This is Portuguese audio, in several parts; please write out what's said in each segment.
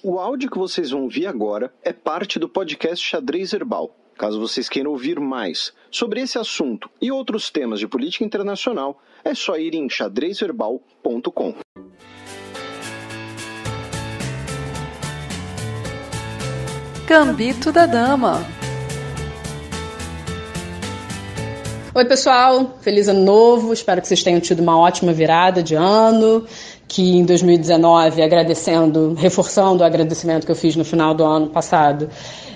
O áudio que vocês vão ouvir agora é parte do podcast Xadrez Herbal. Caso vocês queiram ouvir mais sobre esse assunto e outros temas de política internacional, é só ir em xadrezverbal.com. Gambito da Dama. Oi pessoal, feliz ano novo, espero que vocês tenham tido uma ótima virada de ano, que em 2019, reforçando o agradecimento que eu fiz no final do ano passado,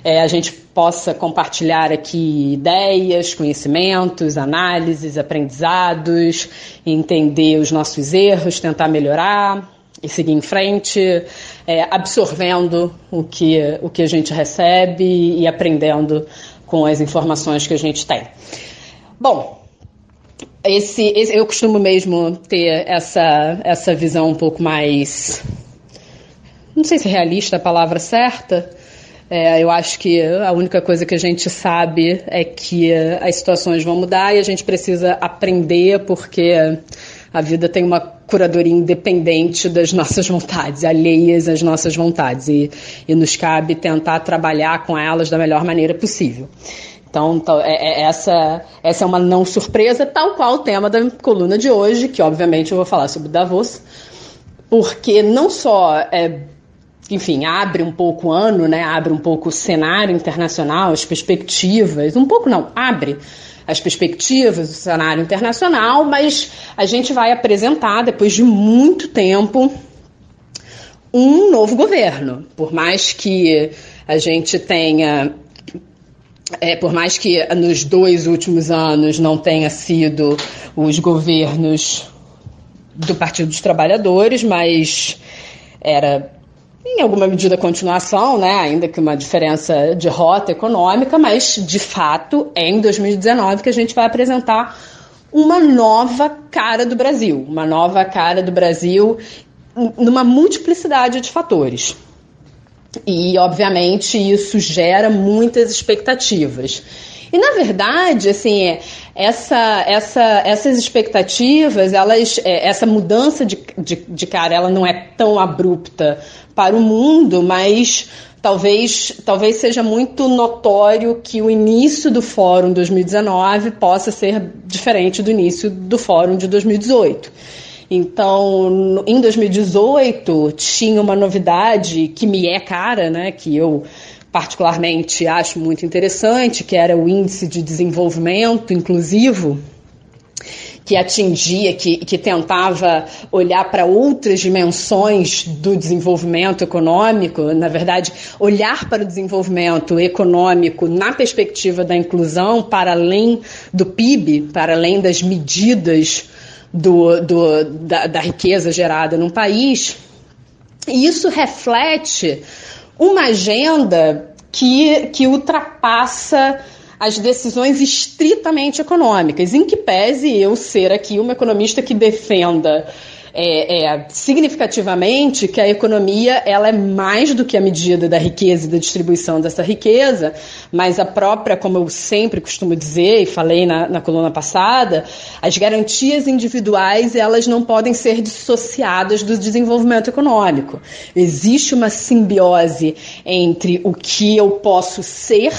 a gente possa compartilhar aqui ideias, conhecimentos, análises, aprendizados, entender os nossos erros, tentar melhorar e seguir em frente, absorvendo o que a gente recebe e aprendendo com as informações que a gente tem. Bom, eu costumo mesmo ter essa visão um pouco mais, não sei se realista é a palavra certa. Eu acho que a única coisa que a gente sabe é que as situações vão mudar e a gente precisa aprender, porque a vida tem uma curadoria independente das nossas vontades, alheias às nossas vontades, e nos cabe tentar trabalhar com elas da melhor maneira possível. Então, essa é uma não surpresa, tal qual o tema da coluna de hoje, que obviamente eu vou falar sobre Davos, porque não só, abre um pouco o ano, né, abre um pouco o cenário internacional, as perspectivas, abre as perspectivas do cenário internacional, mas a gente vai apresentar, depois de muito tempo, um novo governo. Por mais que a gente tenha... por mais que nos 2 últimos anos não tenha sido os governos do Partido dos Trabalhadores, mas era, em alguma medida, continuação, né? Ainda que uma diferença de rota econômica, mas, de fato, é em 2019 que a gente vai apresentar uma nova cara do Brasil. Uma nova cara do Brasil numa multiplicidade de fatores. E, obviamente, isso gera muitas expectativas. E, na verdade, assim, essas expectativas, essa mudança de cara, ela não é tão abrupta para o mundo, mas talvez seja muito notório que o início do Fórum 2019 possa ser diferente do início do Fórum de 2018. Então, em 2018, tinha uma novidade que me é cara, né, que eu particularmente acho muito interessante, que era o Índice de Desenvolvimento Inclusivo, que atingia, que tentava olhar para outras dimensões do desenvolvimento econômico, na verdade, olhar para o desenvolvimento econômico na perspectiva da inclusão, para além do PIB, para além das medidas da riqueza gerada num país. E isso reflete uma agenda que ultrapassa as decisões estritamente econômicas, em que pese eu ser aqui uma economista que defenda significativamente que a economia ela é mais do que a medida da riqueza e da distribuição dessa riqueza, mas a própria, como eu sempre costumo dizer e falei na coluna passada, as garantias individuais elas não podem ser dissociadas do desenvolvimento econômico. Existe uma simbiose entre o que eu posso ser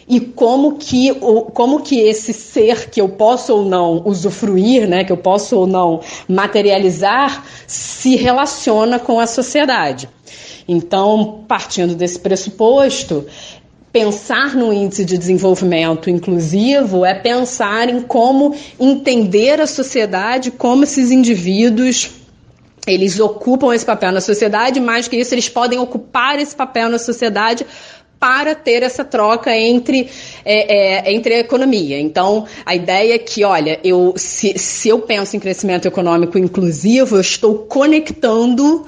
e como que esse ser que eu posso ou não usufruir, né, que eu posso ou não materializar, se relaciona com a sociedade. Então, partindo desse pressuposto, pensar no índice de desenvolvimento inclusivo é pensar em como entender a sociedade, como esses indivíduos eles ocupam esse papel na sociedade, mais que isso, eles podem ocupar esse papel na sociedade para ter essa troca entre a economia. Então, a ideia é que, olha, se eu penso em crescimento econômico inclusivo, eu estou conectando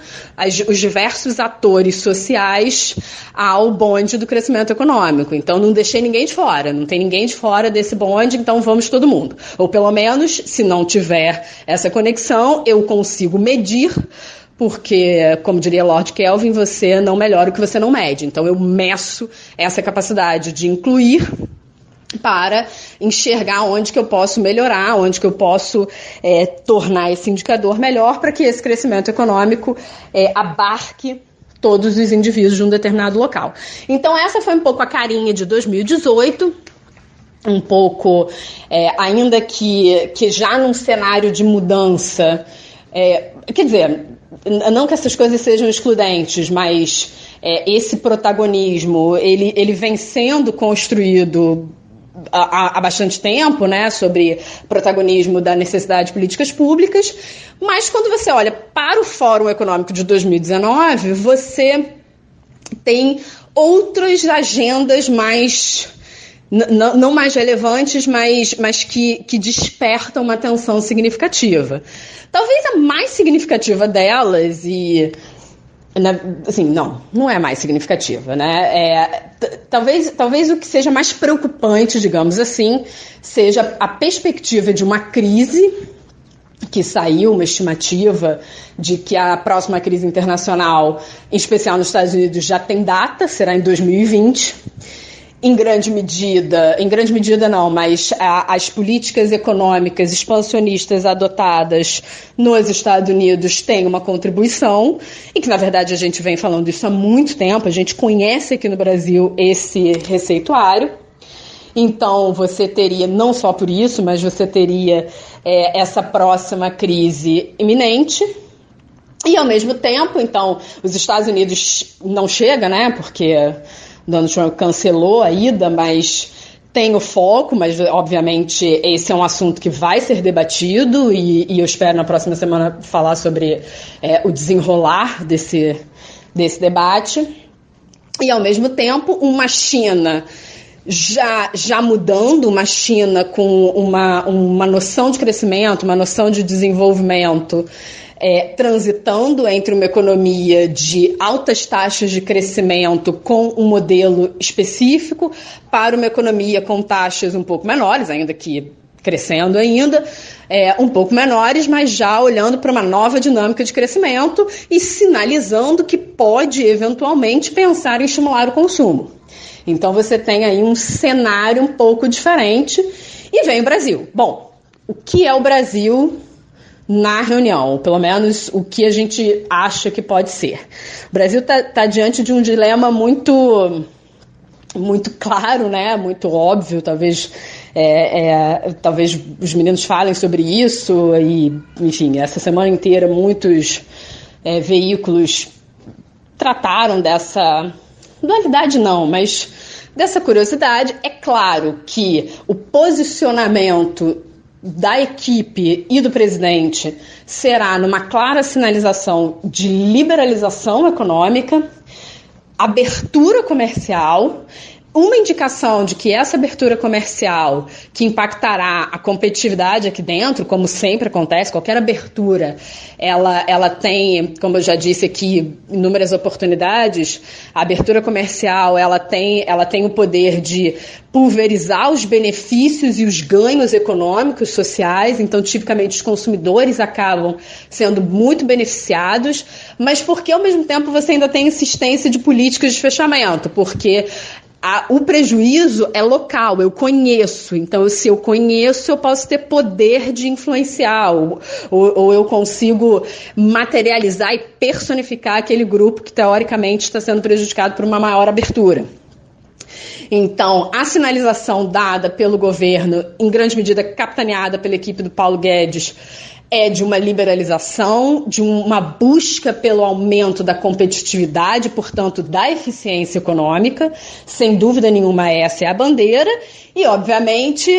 os diversos atores sociais ao bonde do crescimento econômico. Então, não deixei ninguém de fora, não tem ninguém de fora desse bonde, então vamos todo mundo. Ou, pelo menos, se não tiver essa conexão, eu consigo medir, porque, como diria Lord Kelvin, você não melhora o que você não mede. Então, eu meço essa capacidade de incluir para enxergar onde que eu posso melhorar, onde que eu posso tornar esse indicador melhor para que esse crescimento econômico abarque todos os indivíduos de um determinado local. Então essa foi um pouco a carinha de 2018, um pouco, ainda que já num cenário de mudança, quer dizer, não que essas coisas sejam excludentes, mas esse protagonismo, ele vem sendo construído há bastante tempo, né, sobre protagonismo da necessidade de políticas públicas, mas quando você olha para o Fórum Econômico de 2019, você tem outras agendas mais, não mais relevantes, mas que despertam uma atenção significativa. Talvez a mais significativa delas, assim, não é mais significativa, né? Talvez o que seja mais preocupante, digamos assim, seja a perspectiva de uma crise, que saiu uma estimativa de que a próxima crise internacional, em especial nos Estados Unidos, já tem data, será em 2020. Em grande medida não, mas as políticas econômicas expansionistas adotadas nos Estados Unidos têm uma contribuição, e que na verdade a gente vem falando isso há muito tempo, a gente conhece aqui no Brasil esse receituário. Então você teria, não só por isso, mas você teria essa próxima crise iminente. E ao mesmo tempo, então, os Estados Unidos não chega, né, porque Donald Trump cancelou a ida, mas tem o foco, mas obviamente esse é um assunto que vai ser debatido e eu espero na próxima semana falar sobre o desenrolar desse debate. E ao mesmo tempo uma China já mudando, uma China com uma noção de crescimento, uma noção de desenvolvimento, transitando entre uma economia de altas taxas de crescimento com um modelo específico para uma economia com taxas um pouco menores, ainda que crescendo ainda, um pouco menores, mas já olhando para uma nova dinâmica de crescimento e sinalizando que pode eventualmente pensar em estimular o consumo. Então você tem aí um cenário um pouco diferente e vem o Brasil. Bom, o que é o Brasil na reunião, pelo menos o que a gente acha que pode ser? O Brasil está diante de um dilema muito claro, né? Muito óbvio, talvez os meninos falem sobre isso e, enfim, essa semana inteira muitos veículos trataram dessa dualidade não, mas dessa curiosidade. É claro que o posicionamento da equipe e do presidente será numa clara sinalização de liberalização econômica, abertura comercial, uma indicação de que essa abertura comercial que impactará a competitividade aqui dentro, como sempre acontece, qualquer abertura, ela tem, como eu já disse aqui, inúmeras oportunidades. A abertura comercial, ela tem o poder de pulverizar os benefícios e os ganhos econômicos, sociais, então tipicamente os consumidores acabam sendo muito beneficiados, mas porque ao mesmo tempo você ainda tem insistência de políticas de fechamento, porque o prejuízo é local, eu conheço. Então, se eu conheço, eu posso ter poder de influenciar, ou eu consigo materializar e personificar aquele grupo que, teoricamente, está sendo prejudicado por uma maior abertura. Então, a sinalização dada pelo governo, em grande medida capitaneada pela equipe do Paulo Guedes, é de uma liberalização, de uma busca pelo aumento da competitividade, portanto, da eficiência econômica. Sem dúvida nenhuma, essa é a bandeira. E, obviamente,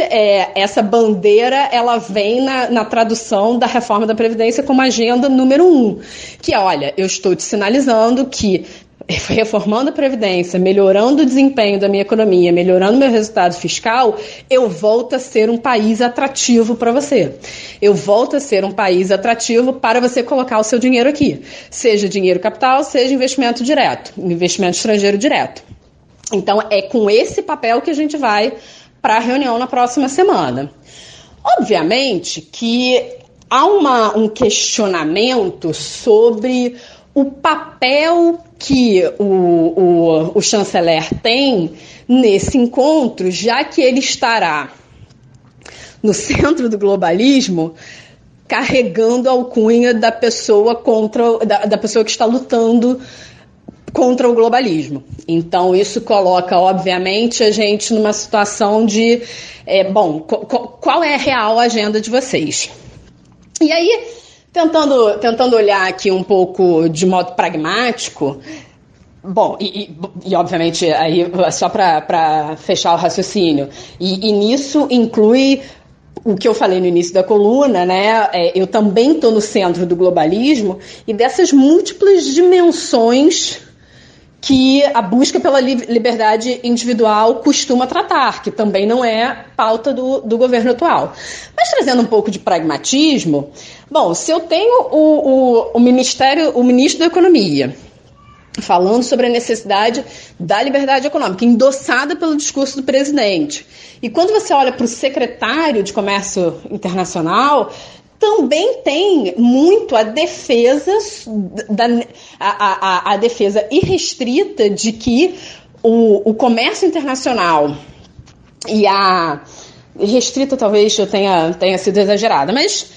essa bandeira ela vem na tradução da reforma da Previdência como agenda número 1, que é, olha, eu estou te sinalizando que reformando a Previdência, melhorando o desempenho da minha economia, melhorando meu resultado fiscal, eu volto a ser um país atrativo para você. Eu volto a ser um país atrativo para você colocar o seu dinheiro aqui. Seja dinheiro capital, seja investimento direto, investimento estrangeiro direto. Então, é com esse papel que a gente vai para a reunião na próxima semana. Obviamente que há um questionamento sobre o papel que o chanceler tem nesse encontro, já que ele estará no centro do globalismo, carregando a alcunha da pessoa da pessoa que está lutando contra o globalismo. Então, isso coloca, obviamente, a gente numa situação de, qual é a real agenda de vocês? E aí, tentando olhar aqui um pouco de modo pragmático, obviamente, aí só para fechar o raciocínio, e nisso inclui o que eu falei no início da coluna, né? Eu também estou no centro do globalismo e dessas múltiplas dimensões que a busca pela liberdade individual costuma tratar, que também não é pauta do governo atual. Mas trazendo um pouco de pragmatismo, se eu tenho o ministro da Economia falando sobre a necessidade da liberdade econômica, endossada pelo discurso do presidente, e quando você olha para o secretário de Comércio Internacional, também tem muito a defesa a defesa irrestrita de que o comércio internacional e a restrita talvez eu tenha sido exagerada, mas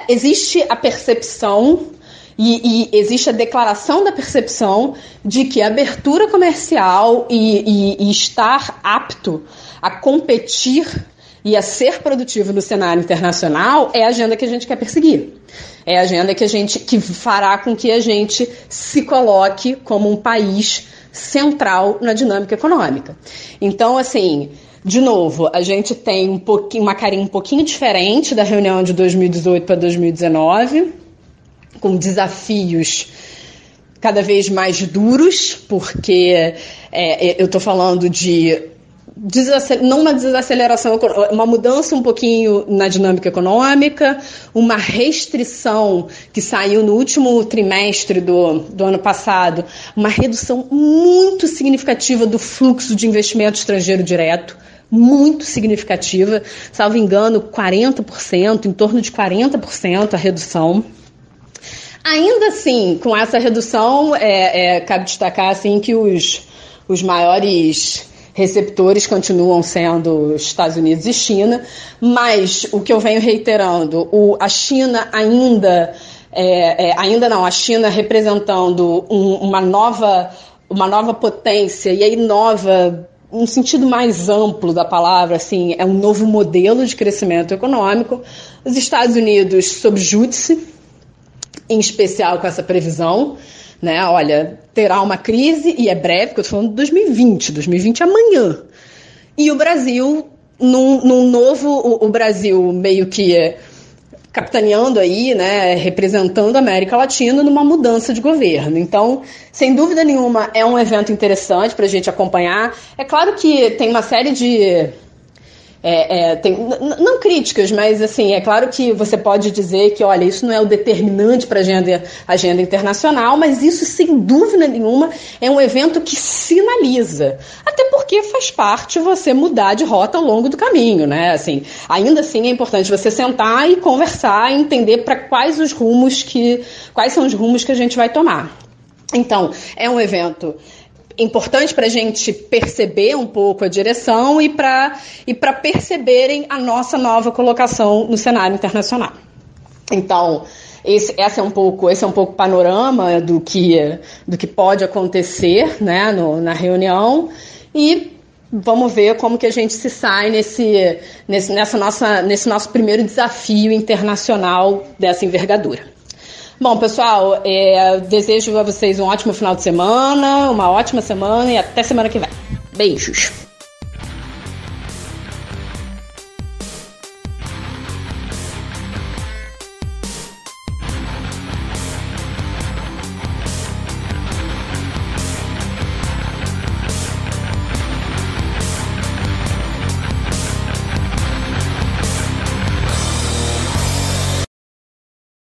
existe a percepção e existe a declaração da percepção de que a abertura comercial e estar apto a competir e a ser produtivo no cenário internacional é a agenda que a gente quer perseguir. É a agenda que fará com que a gente se coloque como um país central na dinâmica econômica. Então, assim, de novo, a gente tem uma carinha um pouquinho diferente da reunião de 2018 para 2019, com desafios cada vez mais duros, porque eu estou falando de não uma desaceleração, uma mudança um pouquinho na dinâmica econômica, uma restrição que saiu no último trimestre do ano passado, uma redução muito significativa do fluxo de investimento estrangeiro direto, muito significativa, salvo engano, 40%, em torno de 40% a redução. Ainda assim, com essa redução, cabe destacar assim, que os maiores receptores continuam sendo Estados Unidos e China, mas o que eu venho reiterando, a China a China representando uma nova potência, e aí nova, um sentido mais amplo da palavra, assim, é um novo modelo de crescimento econômico. Os Estados Unidos sob júdice, em especial com essa previsão, né? Olha, terá uma crise e é breve, porque eu estou falando de 2020 amanhã. E o Brasil, o Brasil meio que capitaneando aí, né, representando a América Latina numa mudança de governo. Então, sem dúvida nenhuma, é um evento interessante para a gente acompanhar. É claro que tem uma série de não críticas, mas assim, é claro que você pode dizer que, olha, isso não é o determinante para a agenda internacional, mas isso, sem dúvida nenhuma, é um evento que sinaliza. Até porque faz parte você mudar de rota ao longo do caminho, né? Assim, ainda assim é importante você sentar e conversar e entender quais são os rumos que a gente vai tomar. Então, é um evento importante para a gente perceber um pouco a direção e para perceberem a nossa nova colocação no cenário internacional. Então, esse é um pouco o panorama do que pode acontecer, né, na reunião, e vamos ver como que a gente se sai nesse nosso primeiro desafio internacional dessa envergadura. Bom, pessoal, desejo a vocês um ótimo final de semana, uma ótima semana e até semana que vem. Beijos!